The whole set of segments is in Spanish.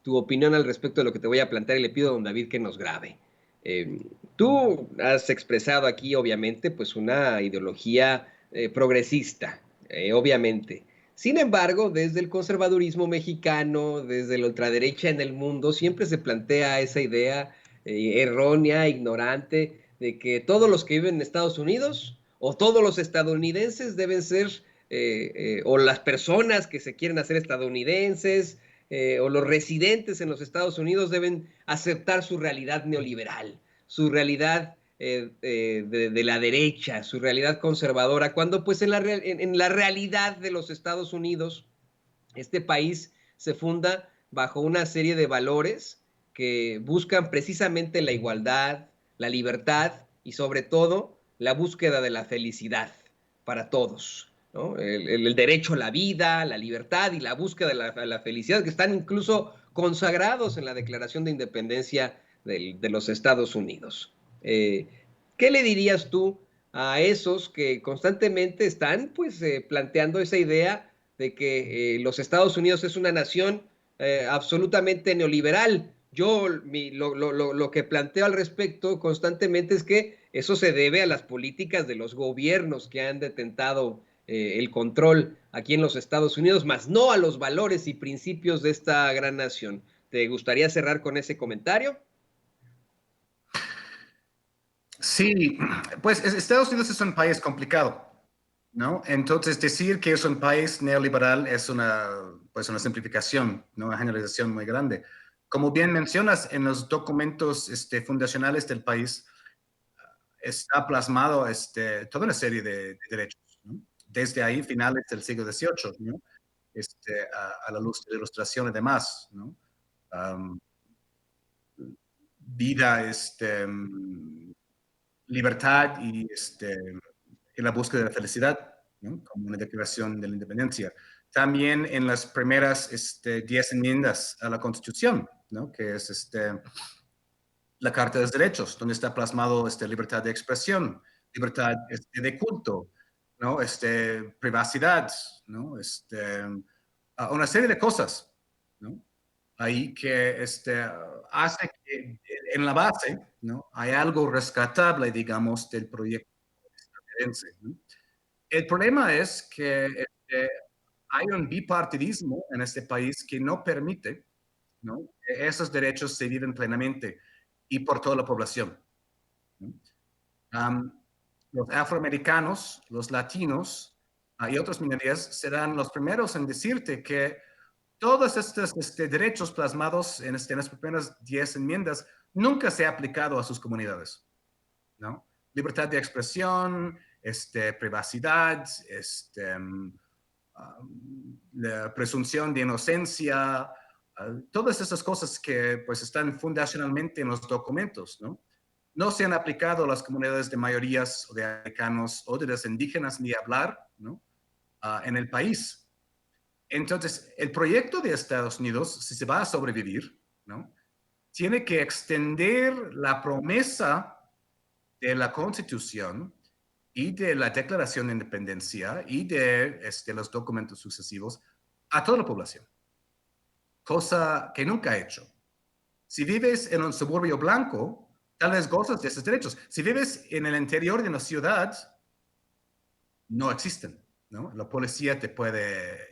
tu opinión al respecto de lo que te voy a plantear y le pido a don David que nos grabe. Tú has expresado aquí, obviamente, pues una ideología progresista, obviamente. Sin embargo, desde el conservadurismo mexicano, desde la ultraderecha en el mundo, siempre se plantea esa idea errónea, ignorante, de que todos los que viven en Estados Unidos o todos los estadounidenses deben ser, o las personas que se quieren hacer estadounidenses, o los residentes en los Estados Unidos deben aceptar su realidad neoliberal, su realidad de la derecha, su realidad conservadora, cuando pues en la realidad de los Estados Unidos, este país se funda bajo una serie de valores que buscan precisamente la igualdad, la libertad y sobre todo la búsqueda de la felicidad para todos, ¿no? El derecho a la vida, la libertad y la búsqueda de la felicidad, que están incluso consagrados en la Declaración de Independencia de los Estados Unidos. ¿Qué le dirías tú a esos que constantemente están pues planteando esa idea de que los Estados Unidos es una nación absolutamente neoliberal? Lo que planteo al respecto constantemente es que eso se debe a las políticas de los gobiernos que han detentado el control aquí en los Estados Unidos, más no a los valores y principios de esta gran nación. ¿Te gustaría cerrar con ese comentario? Sí, pues Estados Unidos es un país complicado, ¿no? Entonces decir que es un país neoliberal es pues una simplificación, ¿no? Una generalización muy grande. Como bien mencionas, en los documentos fundacionales del país está plasmado toda una serie de derechos, ¿no? Desde ahí, finales del siglo XVIII, ¿no? A la luz de la ilustración y demás, ¿no? Um, vida, libertad y la búsqueda de la felicidad, ¿no? Como una declaración de la independencia. También en las primeras 10 enmiendas a la Constitución, ¿no? Que es la Carta de los Derechos, donde está plasmado libertad de expresión, libertad de culto, ¿no? Privacidad, ¿no? Una serie de cosas, ¿no? Ahí que hace que en la base, ¿no? Hay algo rescatable, digamos, del proyecto estadounidense, ¿no? El problema es que hay un bipartidismo en este país que no permite, ¿no? Que esos derechos se viven plenamente y por toda la población, ¿no? Um, los afroamericanos, los latinos y otras minorías serán los primeros en decirte que todos estos derechos plasmados en las primeras 10 enmiendas nunca se ha aplicado a sus comunidades, ¿no? Libertad de expresión, privacidad, la presunción de inocencia, todas esas cosas que pues están fundacionalmente en los documentos, ¿no? No se han aplicado a las comunidades de mayorías o de africanos o de los indígenas ni hablar, ¿no? En el país. Entonces, el proyecto de Estados Unidos, si se va a sobrevivir, ¿no? Tiene que extender la promesa de la Constitución y de la Declaración de Independencia y de los documentos sucesivos a toda la población, cosa que nunca ha hecho. Si vives en un suburbio blanco, tal vez gozas de esos derechos. Si vives en el interior de una ciudad, no existen, ¿no? La policía te puede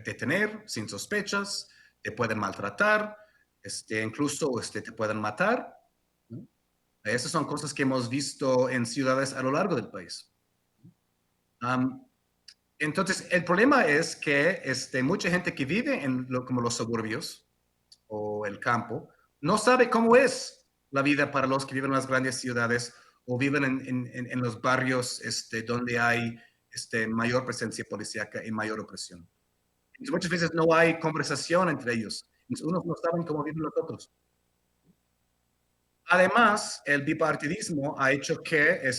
detener sin sospechas, te pueden maltratar, incluso te pueden matar, ¿no? Esas son cosas que hemos visto en ciudades a lo largo del país. Entonces, el problema es que mucha gente que vive en como los suburbios o el campo no sabe cómo es la vida para los que viven en las grandes ciudades o viven en los barrios donde hay mayor presencia policíaca y mayor opresión. Entonces, muchas veces no hay conversación entre ellos. Entonces, unos no saben cómo viven los otros. Además, el bipartidismo ha hecho que el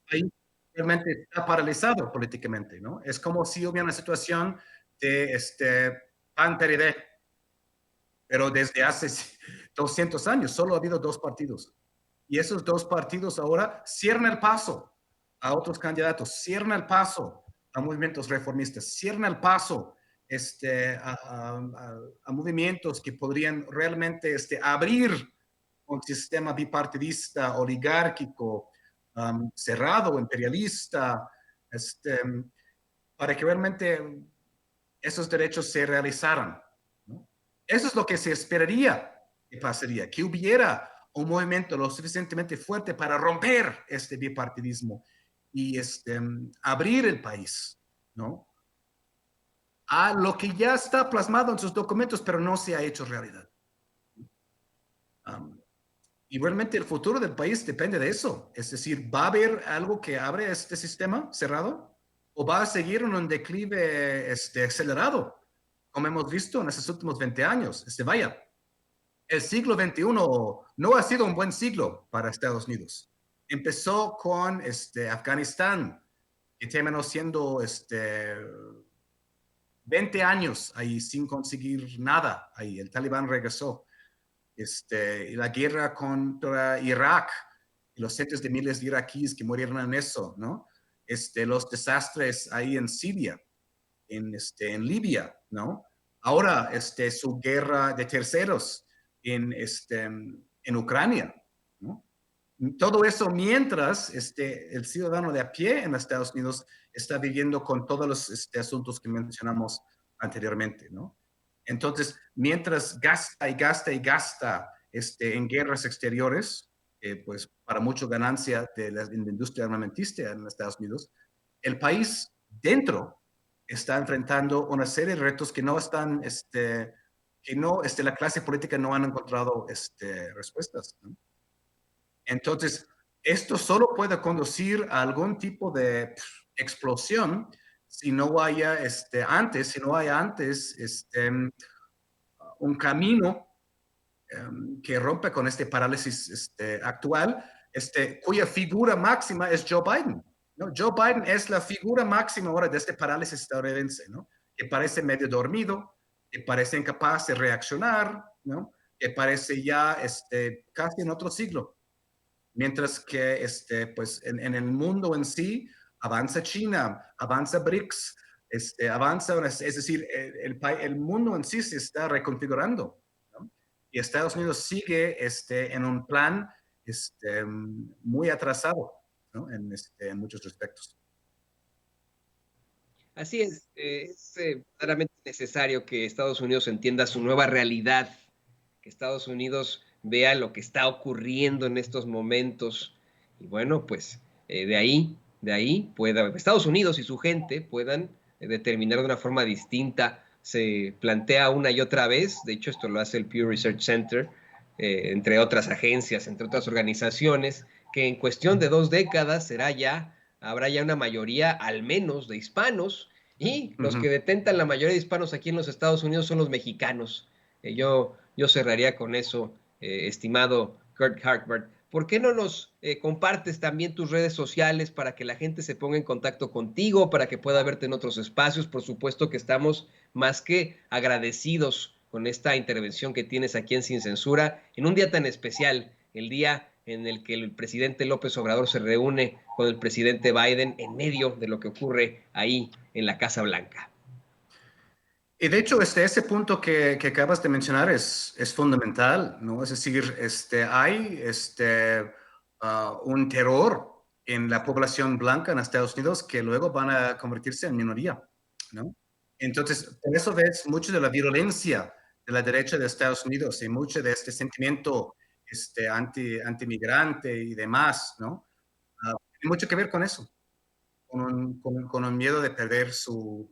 país realmente está paralizado políticamente, ¿no? Es como si hubiera una situación de PAN-PRD, pero desde hace 200 años solo ha habido dos partidos. Y esos dos partidos ahora cierran el paso a otros candidatos, cierran el paso a movimientos reformistas, cierran el paso a movimientos que podrían realmente abrir un sistema bipartidista, oligárquico, cerrado, imperialista, este, para que realmente esos derechos se realizaran, ¿no? Eso es lo que se esperaría que pasaría, que hubiera un movimiento lo suficientemente fuerte para romper este bipartidismo y abrir el país, ¿no? A lo que ya está plasmado en sus documentos, pero no se ha hecho realidad. Um, y realmente el futuro del país depende de eso. Es decir, ¿va a haber algo que abre este sistema cerrado? ¿O va a seguir en un declive acelerado? Como hemos visto en estos últimos 20 años. Vaya, el siglo XXI no ha sido un buen siglo para Estados Unidos. Empezó con Afganistán, que terminó siendo 20 años ahí sin conseguir nada. Ahí el Talibán regresó. La guerra contra Irak, los cientos de miles de iraquíes que murieron en eso, ¿no? Los desastres ahí en Siria, en Libia, ¿no? Ahora, su guerra de terceros en Ucrania, ¿no? Todo eso mientras el ciudadano de a pie en Estados Unidos está viviendo con todos los asuntos que mencionamos anteriormente, ¿no? Entonces, mientras gasta y gasta y gasta en guerras exteriores, pues para mucho ganancia de la industria armamentista en Estados Unidos, el país dentro está enfrentando una serie de retos que no están, que no, la clase política no han encontrado respuestas, ¿no? Entonces, esto solo puede conducir a algún tipo de explosión si no haya antes un camino que rompe con este parálisis actual, cuya figura máxima es Joe Biden, ¿no? Joe Biden es la figura máxima ahora de este parálisis estadounidense, ¿no? Que parece medio dormido, que parece incapaz de reaccionar, ¿no? Que parece ya casi en otro siglo. Mientras que pues en el mundo en sí avanza China, avanza BRICS, es decir, el mundo en sí se está reconfigurando, ¿no? Y Estados Unidos sigue en un plan muy atrasado, ¿no? En muchos respectos. Así es claramente necesario que Estados Unidos entienda su nueva realidad, que Estados Unidos vea lo que está ocurriendo en estos momentos y bueno, pues de ahí pueda Estados Unidos y su gente puedan determinar de una forma distinta. Se plantea una y otra vez, de hecho esto lo hace el Pew Research Center, entre otras agencias, entre otras organizaciones, que en cuestión de 2 décadas habrá ya una mayoría al menos de hispanos y los que detentan la mayoría de hispanos aquí en los Estados Unidos son los mexicanos. Yo cerraría con eso, estimado Kurt Hartberg. ¿Por qué no nos compartes también tus redes sociales para que la gente se ponga en contacto contigo, para que pueda verte en otros espacios? Por supuesto que estamos más que agradecidos con esta intervención que tienes aquí en Sin Censura, en un día tan especial, el día en el que el presidente López Obrador se reúne con el presidente Biden en medio de lo que ocurre ahí en la Casa Blanca. Y de hecho, ese punto que acabas de mencionar es fundamental, ¿no? Es decir, hay un terror en la población blanca en Estados Unidos que luego van a convertirse en minoría, ¿no? Entonces, por eso ves mucho de la violencia de la derecha de Estados Unidos y mucho de este sentimiento antimigrante y demás, ¿no? Tiene mucho que ver con eso. Con un miedo de perder su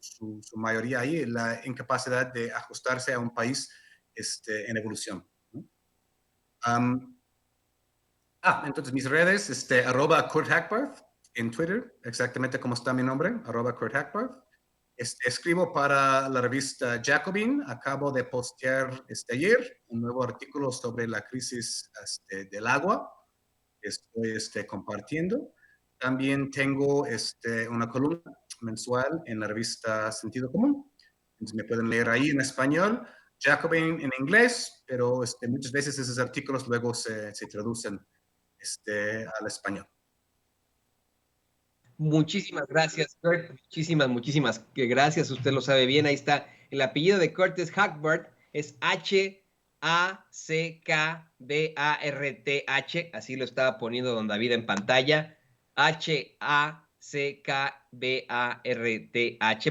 mayoría ahí, la incapacidad de ajustarse a un país en evolución, ¿no? Entonces mis redes, @Kurt Hackbarth en Twitter, exactamente como está mi nombre, @Kurt Hackbarth. Escribo para la revista Jacobin. Acabo de postear ayer un nuevo artículo sobre la crisis del agua. Estoy compartiendo. También tengo una columna mensual en la revista Sentido Común. Entonces me pueden leer ahí en español, Jacobin en inglés, pero muchas veces esos artículos luego se traducen al español. Muchísimas gracias, Kurt. Muchísimas gracias. Usted lo sabe bien. Ahí está. El apellido de Kurt es Hackbart. Es Hackbarth. Así lo estaba poniendo don David en pantalla. Hackbarth,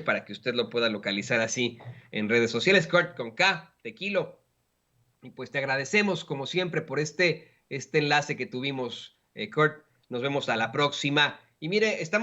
para que usted lo pueda localizar así en redes sociales. Kurt con K, de kilo. Y pues te agradecemos, como siempre, por este enlace que tuvimos, Kurt. Nos vemos a la próxima. Y mire, estamos